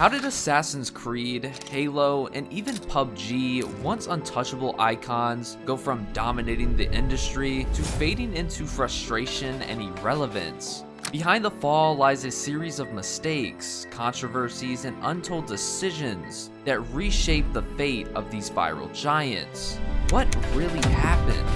How did Assassin's Creed, Halo, and even PUBG, once untouchable icons, go from dominating the industry to fading into frustration and irrelevance? Behind the fall lies a series of mistakes, controversies, and untold decisions that reshape the fate of these viral giants. What really happened?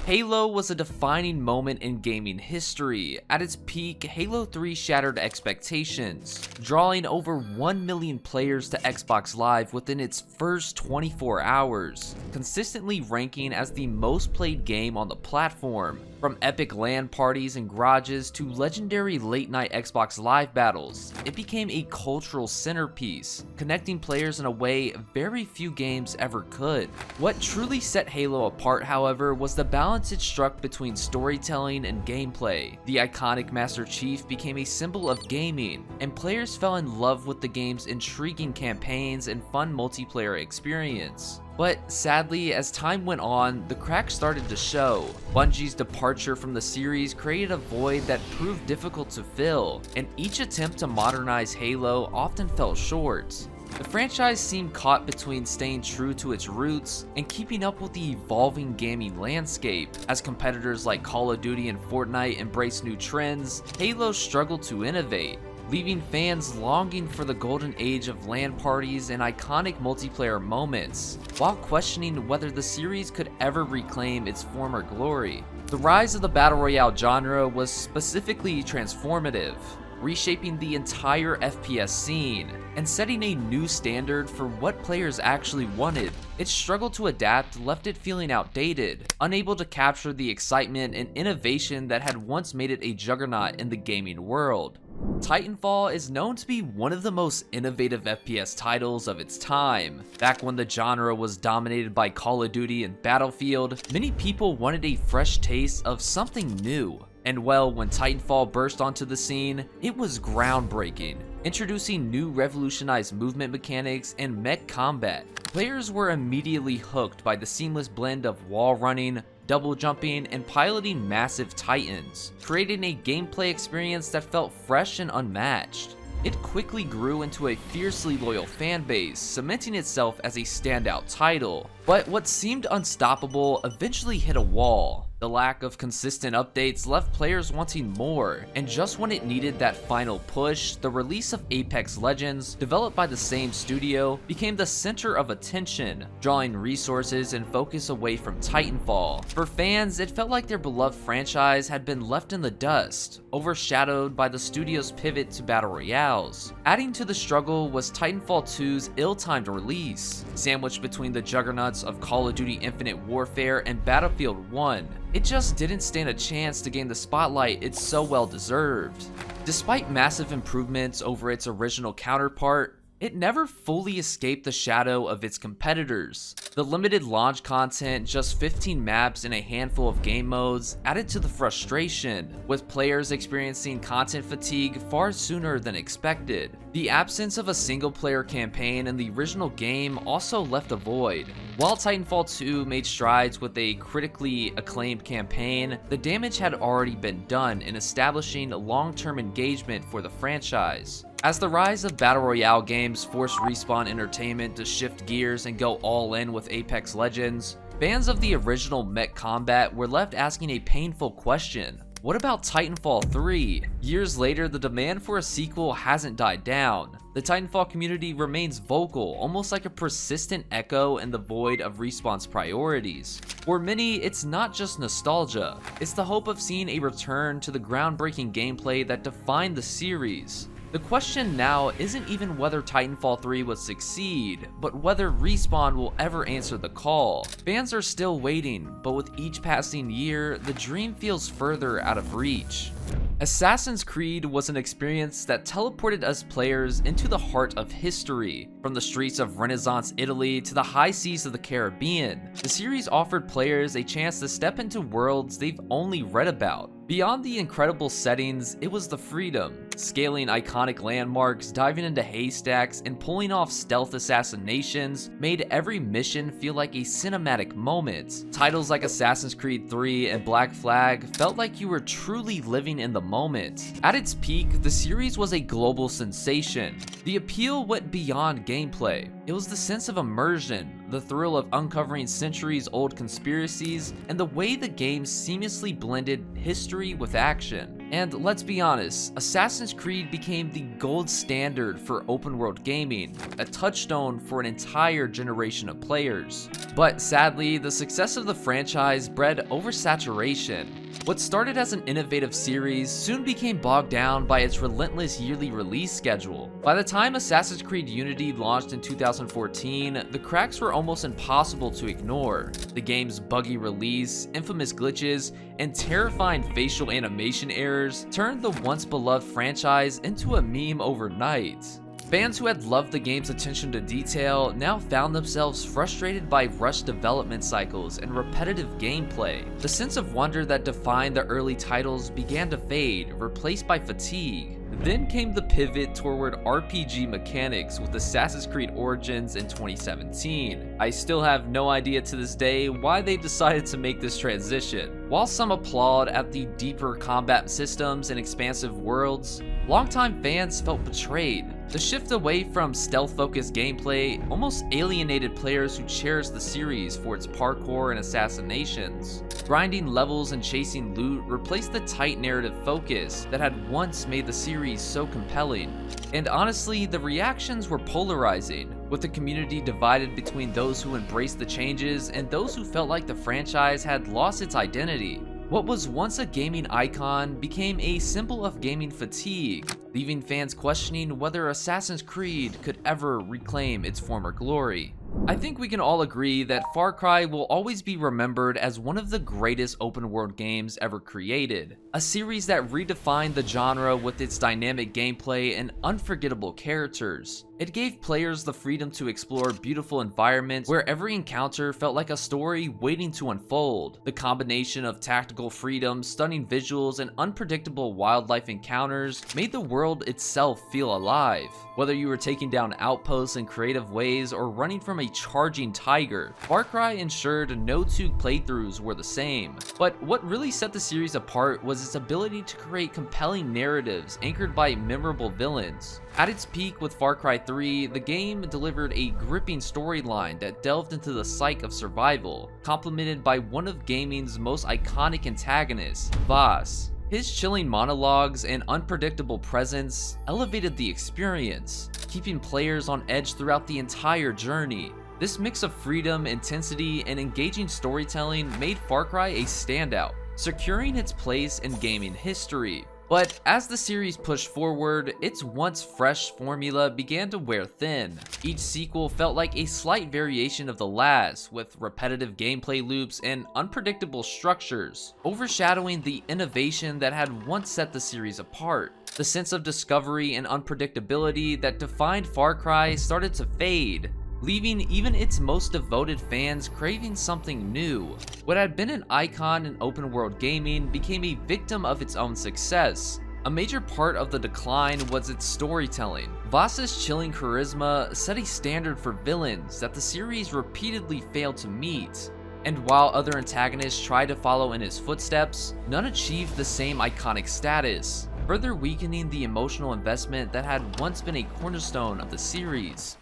Halo was a defining moment in gaming history. At its peak, Halo 3 shattered expectations, drawing over 1 million players to Xbox Live within its first 24 hours, consistently ranking as the most played game on the platform. From epic LAN parties and garages to legendary late-night Xbox Live battles, it became a cultural centerpiece, connecting players in a way very few games ever could. What truly set Halo apart, however, was the balance it struck between storytelling and gameplay. The iconic Master Chief became a symbol of gaming, and players fell in love with the game's intriguing campaigns and fun multiplayer experience. But sadly, as time went on, the cracks started to show. Bungie's departure from the series created a void that proved difficult to fill, and each attempt to modernize Halo often fell short. The franchise seemed caught between staying true to its roots and keeping up with the evolving gaming landscape. As competitors like Call of Duty and Fortnite embraced new trends, Halo struggled to innovate, leaving fans longing for the golden age of LAN parties and iconic multiplayer moments, while questioning whether the series could ever reclaim its former glory. The rise of the Battle Royale genre was specifically transformative, reshaping the entire FPS scene and setting a new standard for what players actually wanted. Its struggle to adapt left it feeling outdated, unable to capture the excitement and innovation that had once made it a juggernaut in the gaming world. Titanfall is known to be one of the most innovative FPS titles of its time. Back when the genre was dominated by Call of Duty and Battlefield, many people wanted a fresh taste of something new. And well, when Titanfall burst onto the scene, it was groundbreaking, introducing new revolutionized movement mechanics and mech combat. Players were immediately hooked by the seamless blend of wall running, double jumping, and piloting massive titans, creating a gameplay experience that felt fresh and unmatched. It quickly grew into a fiercely loyal fan base, cementing itself as a standout title. But what seemed unstoppable eventually hit a wall. The lack of consistent updates left players wanting more, and just when it needed that final push, the release of Apex Legends, developed by the same studio, became the center of attention, drawing resources and focus away from Titanfall. For fans, it felt like their beloved franchise had been left in the dust, overshadowed by the studio's pivot to battle royales. Adding to the struggle was Titanfall 2's ill-timed release, sandwiched between the juggernauts of Call of Duty Infinite Warfare and Battlefield 1. It just didn't stand a chance to gain the spotlight it so well deserved. Despite massive improvements over its original counterpart, it never fully escaped the shadow of its competitors. The limited launch content, just 15 maps and a handful of game modes, added to the frustration, with players experiencing content fatigue far sooner than expected. The absence of a single-player campaign in the original game also left a void. While Titanfall 2 made strides with a critically acclaimed campaign, the damage had already been done in establishing long-term engagement for the franchise. As the rise of Battle Royale games forced Respawn Entertainment to shift gears and go all in with Apex Legends, fans of the original mech combat were left asking a painful question. What about Titanfall 3? Years later, the demand for a sequel hasn't died down. The Titanfall community remains vocal, almost like a persistent echo in the void of Respawn's priorities. For many, it's not just nostalgia, it's the hope of seeing a return to the groundbreaking gameplay that defined the series. The question now isn't even whether Titanfall 3 will succeed, but whether Respawn will ever answer the call. Fans are still waiting, but with each passing year, the dream feels further out of reach. Assassin's Creed was an experience that teleported us players into the heart of history. From the streets of Renaissance Italy to the high seas of the Caribbean, the series offered players a chance to step into worlds they've only read about. Beyond the incredible settings, it was the freedom. Scaling iconic landmarks, diving into haystacks, and pulling off stealth assassinations made every mission feel like a cinematic moment. Titles like Assassin's Creed 3 and Black Flag felt like you were truly living in the moment. At its peak, the series was a global sensation. The appeal went beyond gameplay. It was the sense of immersion, the thrill of uncovering centuries-old conspiracies, and the way the game seamlessly blended history with action. And let's be honest, Assassin's Creed became the gold standard for open-world gaming, a touchstone for an entire generation of players. But sadly, the success of the franchise bred oversaturation. What started as an innovative series soon became bogged down by its relentless yearly release schedule. By the time Assassin's Creed Unity launched in 2014, the cracks were almost impossible to ignore. The game's buggy release, infamous glitches, and terrifying facial animation errors turned the once-beloved franchise into a meme overnight. Fans who had loved the game's attention to detail now found themselves frustrated by rushed development cycles and repetitive gameplay. The sense of wonder that defined the early titles began to fade, replaced by fatigue. Then came the pivot toward RPG mechanics with Assassin's Creed Origins in 2017. I still have no idea to this day why they decided to make this transition. While some applaud at the deeper combat systems and expansive worlds, longtime fans felt betrayed. The shift away from stealth-focused gameplay almost alienated players who cherished the series for its parkour and assassinations. Grinding levels and chasing loot replaced the tight narrative focus that had once made the series so compelling. And honestly, the reactions were polarizing, with the community divided between those who embraced the changes and those who felt like the franchise had lost its identity. What was once a gaming icon became a symbol of gaming fatigue, leaving fans questioning whether Assassin's Creed could ever reclaim its former glory. I think we can all agree that Far Cry will always be remembered as one of the greatest open-world games ever created, a series that redefined the genre with its dynamic gameplay and unforgettable characters. It gave players the freedom to explore beautiful environments where every encounter felt like a story waiting to unfold. The combination of tactical freedom, stunning visuals, and unpredictable wildlife encounters made the world itself feel alive. Whether you were taking down outposts in creative ways or running from a charging tiger, Far Cry ensured no two playthroughs were the same. But what really set the series apart was its ability to create compelling narratives anchored by memorable villains. At its peak with Far Cry 3, the game delivered a gripping storyline that delved into the psyche of survival, complemented by one of gaming's most iconic antagonists, Vaas. His chilling monologues and unpredictable presence elevated the experience, keeping players on edge throughout the entire journey. This mix of freedom, intensity, and engaging storytelling made Far Cry a standout, securing its place in gaming history. But as the series pushed forward, its once fresh formula began to wear thin. Each sequel felt like a slight variation of the last, with repetitive gameplay loops and unpredictable structures, overshadowing the innovation that had once set the series apart. The sense of discovery and unpredictability that defined Far Cry started to fade, leaving even its most devoted fans craving something new. What had been an icon in open-world gaming became a victim of its own success. A major part of the decline was its storytelling. Vaas's chilling charisma set a standard for villains that the series repeatedly failed to meet. And while other antagonists tried to follow in his footsteps, none achieved the same iconic status, further weakening the emotional investment that had once been a cornerstone of the series.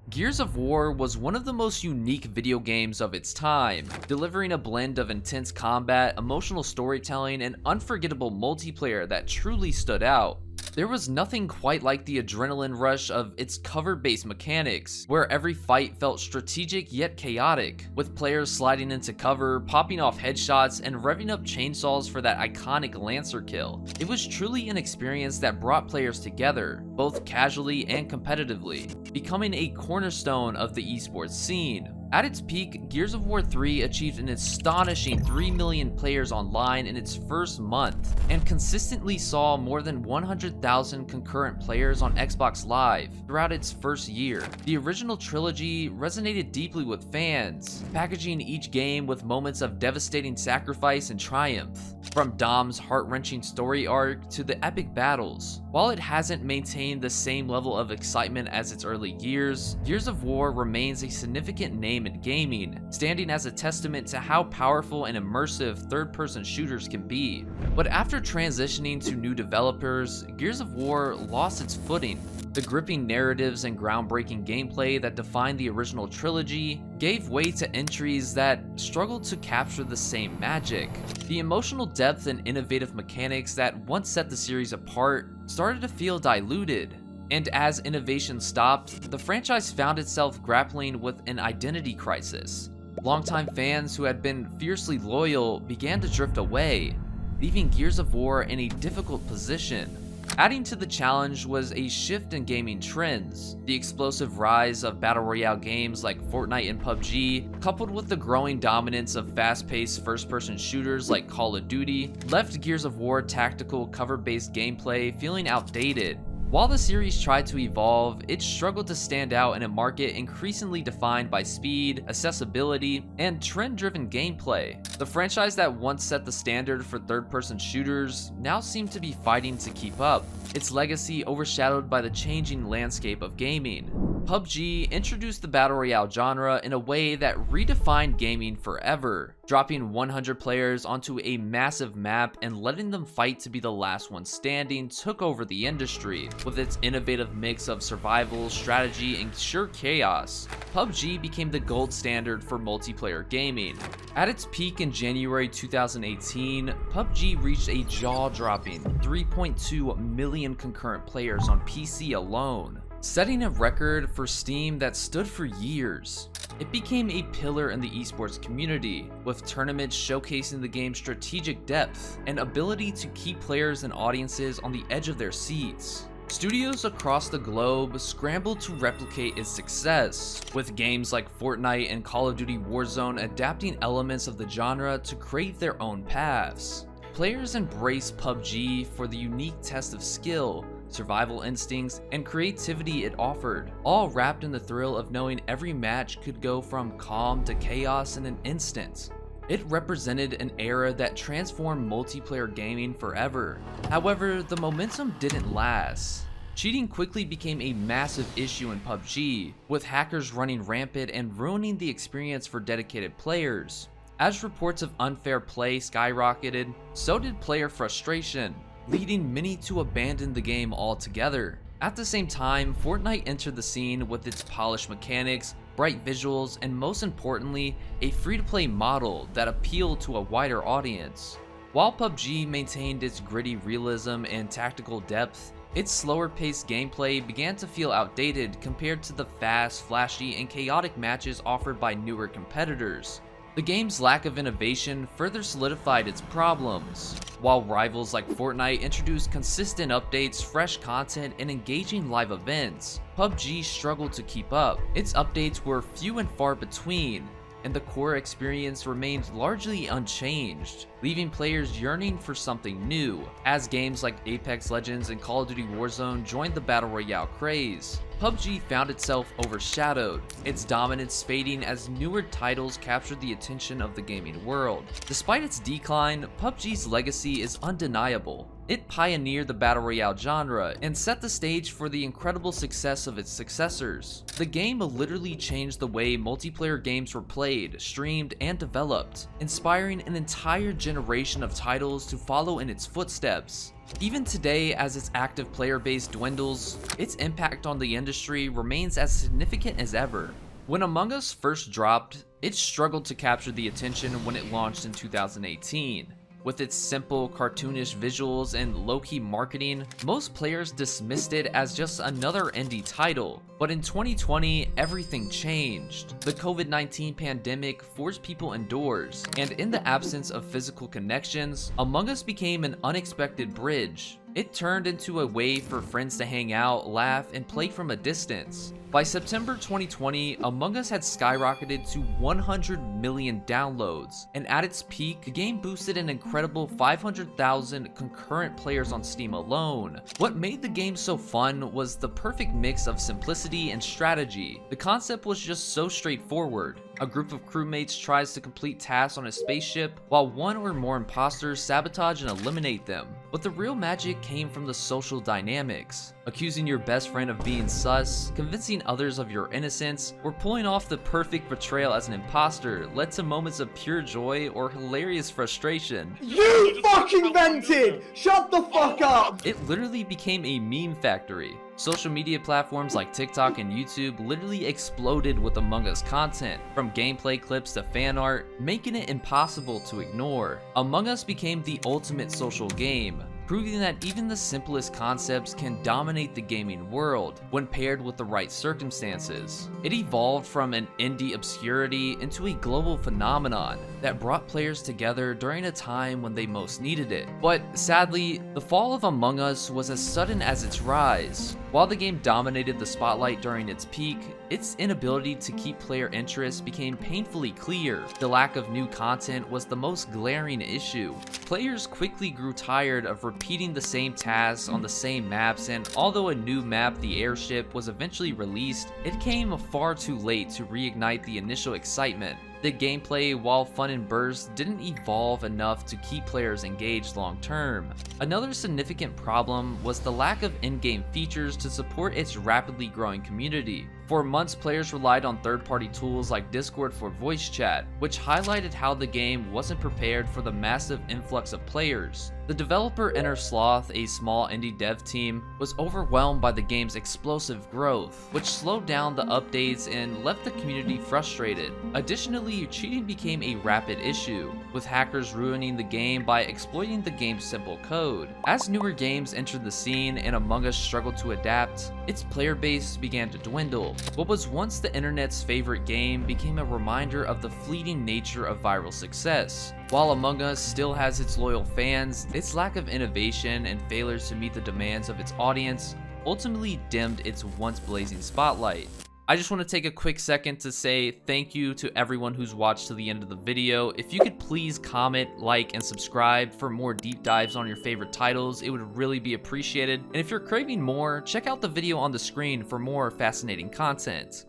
Gears of War was one of the most unique video games of its time, delivering a blend of intense combat, emotional storytelling, and unforgettable multiplayer that truly stood out. There was nothing quite like the adrenaline rush of its cover-based mechanics, where every fight felt strategic yet chaotic, with players sliding into cover, popping off headshots, and revving up chainsaws for that iconic Lancer kill. It was truly an experience that brought players together, both casually and competitively, becoming a cornerstone of the esports scene. At its peak, Gears of War 3 achieved an astonishing 3 million players online in its first month, and consistently saw more than 100,000 concurrent players on Xbox Live throughout its first year. The original trilogy resonated deeply with fans, packaging each game with moments of devastating sacrifice and triumph, from Dom's heart-wrenching story arc to the epic battles. While it hasn't maintained the same level of excitement as its early years, Gears of War remains a significant name in gaming, standing as a testament to how powerful and immersive third-person shooters can be. But after transitioning to new developers, Gears of War lost its footing. The gripping narratives and groundbreaking gameplay that defined the original trilogy gave way to entries that struggled to capture the same magic. The emotional depth and innovative mechanics that once set the series apart started to feel diluted. And as innovation stopped, the franchise found itself grappling with an identity crisis. Longtime fans who had been fiercely loyal began to drift away, leaving Gears of War in a difficult position. Adding to the challenge was a shift in gaming trends. The explosive rise of battle royale games like Fortnite and PUBG, coupled with the growing dominance of fast-paced first-person shooters like Call of Duty, left Gears of War tactical cover-based gameplay feeling outdated. While the series tried to evolve, it struggled to stand out in a market increasingly defined by speed, accessibility, and trend-driven gameplay. The franchise that once set the standard for third-person shooters now seemed to be fighting to keep up, its legacy overshadowed by the changing landscape of gaming. PUBG introduced the battle royale genre in a way that redefined gaming forever, dropping 100 players onto a massive map and letting them fight to be the last one standing took over the industry. With its innovative mix of survival, strategy, and sheer chaos, PUBG became the gold standard for multiplayer gaming. At its peak in January 2018, PUBG reached a jaw-dropping 3.2 million concurrent players on PC alone, setting a record for Steam that stood for years. It became a pillar in the esports community, with tournaments showcasing the game's strategic depth and ability to keep players and audiences on the edge of their seats. Studios across the globe scrambled to replicate its success, with games like Fortnite and Call of Duty Warzone adapting elements of the genre to create their own paths. Players embraced PUBG for the unique test of skill, survival instincts, and creativity it offered, all wrapped in the thrill of knowing every match could go from calm to chaos in an instant. It represented an era that transformed multiplayer gaming forever. However, the momentum didn't last. Cheating quickly became a massive issue in PUBG, with hackers running rampant and ruining the experience for dedicated players. As reports of unfair play skyrocketed, so did player frustration, leading many to abandon the game altogether. At the same time, Fortnite entered the scene with its polished mechanics, bright visuals, and most importantly, a free-to-play model that appealed to a wider audience. While PUBG maintained its gritty realism and tactical depth, its slower-paced gameplay began to feel outdated compared to the fast, flashy, and chaotic matches offered by newer competitors. The game's lack of innovation further solidified its problems. While rivals like Fortnite introduced consistent updates, fresh content, and engaging live events, PUBG struggled to keep up. Its updates were few and far between, and the core experience remained largely unchanged, leaving players yearning for something new. As games like Apex Legends and Call of Duty Warzone joined the Battle Royale craze, PUBG found itself overshadowed, its dominance fading as newer titles captured the attention of the gaming world. Despite its decline, PUBG's legacy is undeniable. It pioneered the Battle Royale genre and set the stage for the incredible success of its successors. The game literally changed the way multiplayer games were played, streamed, and developed, inspiring an entire generation of titles to follow in its footsteps. Even today, as its active player base dwindles, its impact on the industry remains as significant as ever. When Among Us first dropped, it struggled to capture the attention when it launched in 2018. With its simple, cartoonish visuals and low-key marketing, most players dismissed it as just another indie title. But in 2020, everything changed. The COVID-19 pandemic forced people indoors, and in the absence of physical connections, Among Us became an unexpected bridge. It turned into a way for friends to hang out, laugh, and play from a distance. By September 2020, Among Us had skyrocketed to 100 million downloads, and at its peak, the game boosted an incredible 500,000 concurrent players on Steam alone. What made the game so fun was the perfect mix of simplicity and strategy. The concept was just so straightforward. A group of crewmates tries to complete tasks on a spaceship, while one or more imposters sabotage and eliminate them. But the real magic came from the social dynamics. Accusing your best friend of being sus, convincing others of your innocence, or pulling off the perfect betrayal as an imposter led to moments of pure joy or hilarious frustration. You fucking vented! Shut the fuck up! It literally became a meme factory. Social media platforms like TikTok and YouTube literally exploded with Among Us content, from gameplay clips to fan art, making it impossible to ignore. Among Us became the ultimate social game, proving that even the simplest concepts can dominate the gaming world when paired with the right circumstances. It evolved from an indie obscurity into a global phenomenon that brought players together during a time when they most needed it. But sadly, the fall of Among Us was as sudden as its rise. While the game dominated the spotlight during its peak, its inability to keep player interest became painfully clear. The lack of new content was the most glaring issue. Players quickly grew tired of repeating the same tasks on the same maps, and although a new map, the airship, was eventually released, it came far too late to reignite the initial excitement. The gameplay, while fun in bursts, didn't evolve enough to keep players engaged long term. Another significant problem was the lack of in-game features to support its rapidly growing community. For months, players relied on third-party tools like Discord for voice chat, which highlighted how the game wasn't prepared for the massive influx of players. The developer Inner Sloth, a small indie dev team, was overwhelmed by the game's explosive growth, which slowed down the updates and left the community frustrated. Additionally, cheating became a rapid issue, with hackers ruining the game by exploiting the game's simple code. As newer games entered the scene and Among Us struggled to adapt, its player base began to dwindle. What was once the internet's favorite game became a reminder of the fleeting nature of viral success. While Among Us still has its loyal fans, its lack of innovation and failures to meet the demands of its audience ultimately dimmed its once blazing spotlight. I just want to take a quick second to say thank you to everyone who's watched to the end of the video. If you could please comment, like, and subscribe for more deep dives on your favorite titles, it would really be appreciated. And if you're craving more, check out the video on the screen for more fascinating content.